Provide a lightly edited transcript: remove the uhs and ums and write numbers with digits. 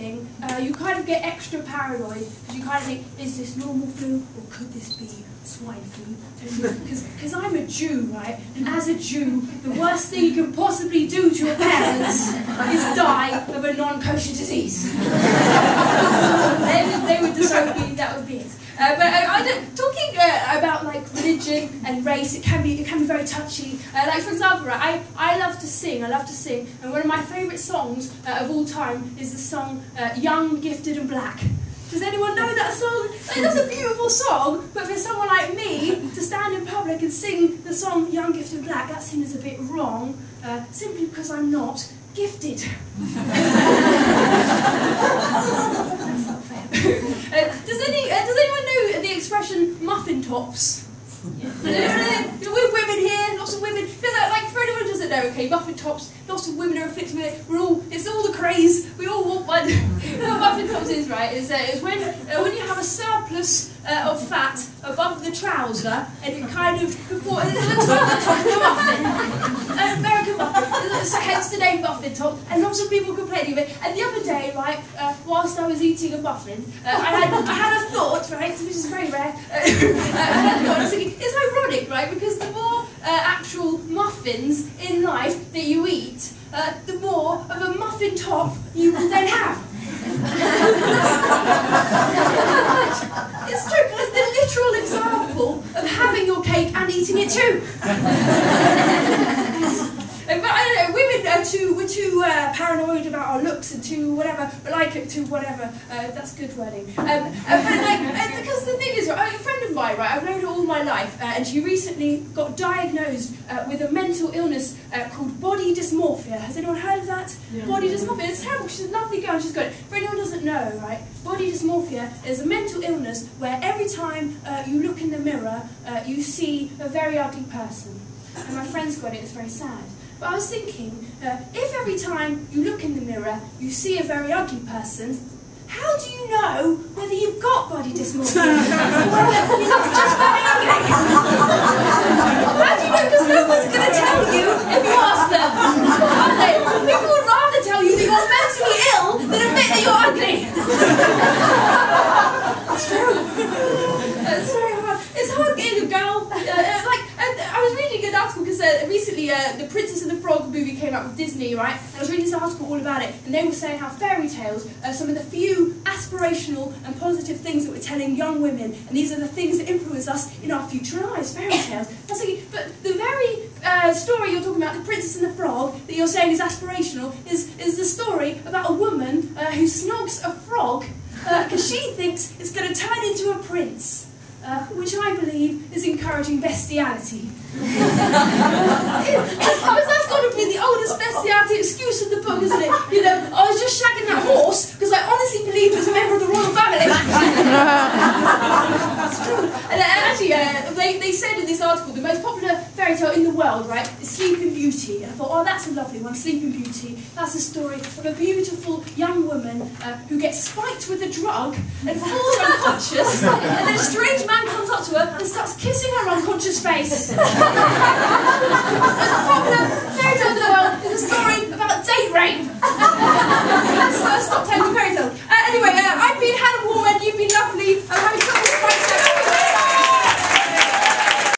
anything, you kind of get extra paranoid because you kind of think, is this normal flu or could this be swine flu? Because I'm a Jew, right? And as a Jew, the worst thing you can possibly do to your parents is die of a non-kosher disease. They would disown me, that would be it. Talking about like religion and race, it can be very touchy. Like for example, right, I love to sing, and one of my favourite songs of all time is the song "Young, Gifted and Black." Does anyone know that song? Like, that's a beautiful song, but for someone like me to stand in public and sing the song "Young, Gifted and Black," that seems a bit wrong, simply because I'm not gifted. That's not fair. Does anyone know the expression muffin tops? We're women here, lots of women. Like for anyone who doesn't know, okay, muffin tops, lots of women are afflicted with it. It's all the craze. We all want one. What muffin tops is, right, is when you have a surplus of fat above the trouser, and it kind of it looks like the top of a muffin. American muffin. So hence the name muffin top, and lots of people complaining of it. And the other day, right, whilst I was eating a muffin, I had a thought, right, which is very rare. I had a thought. I was thinking, it's ironic, right, because the more actual muffins in life that you eat, the more of a muffin top you will then have. It's true, it's the literal example of having your cake and eating it too. But I don't know, women we're too paranoid about our looks and too whatever, that's good wording. Because the thing is, right, a friend of mine, right, I've known her all my life, and she recently got diagnosed with a mental illness called body dysmorphia. Has anyone heard of that? Yeah. Body dysmorphia, it's terrible, she's a lovely girl, she's got it. For anyone who doesn't know, right, body dysmorphia is a mental illness where every time you look in the mirror, you see a very ugly person. And my friend's got it, it's very sad. But I was thinking, if every time you look in the mirror, you see a very ugly person, how do you know whether you've got body dysmorphia? Well, you look just very ugly. How do you know? Because no one's going to tell you if you ask them, aren't they? People would rather tell you that you're mentally ill than admit that you're ugly. It's true. It's very hard. It's hard getting a girl. I was reading an article because recently the Princess and the Frog movie came out with Disney, right? And I was reading this article all about it, and they were saying how fairy tales are some of the few aspirational and positive things that we're telling young women, and these are the things that influence us in our future lives, fairy tales. I was thinking, but the very story you're talking about, the Princess and the Frog, that you're saying is aspirational, is the story about a woman who snogs a frog because she thinks it's going to turn into a prince. Which I believe is encouraging bestiality. That's got to be the oldest bestiality excuse in the book, isn't it? You know, I was just shagging that horse because I honestly believed it was a member of the royal family. That's true. And actually, they said in this article the most popular fairy tale in the world, right, is Sleeping Beauty. And I thought, oh, that's a lovely one, Sleeping Beauty. That's a story of a beautiful young woman who gets spiked with a drug and falls unconscious, and then a strange man comes up to her and starts kissing her unconscious face.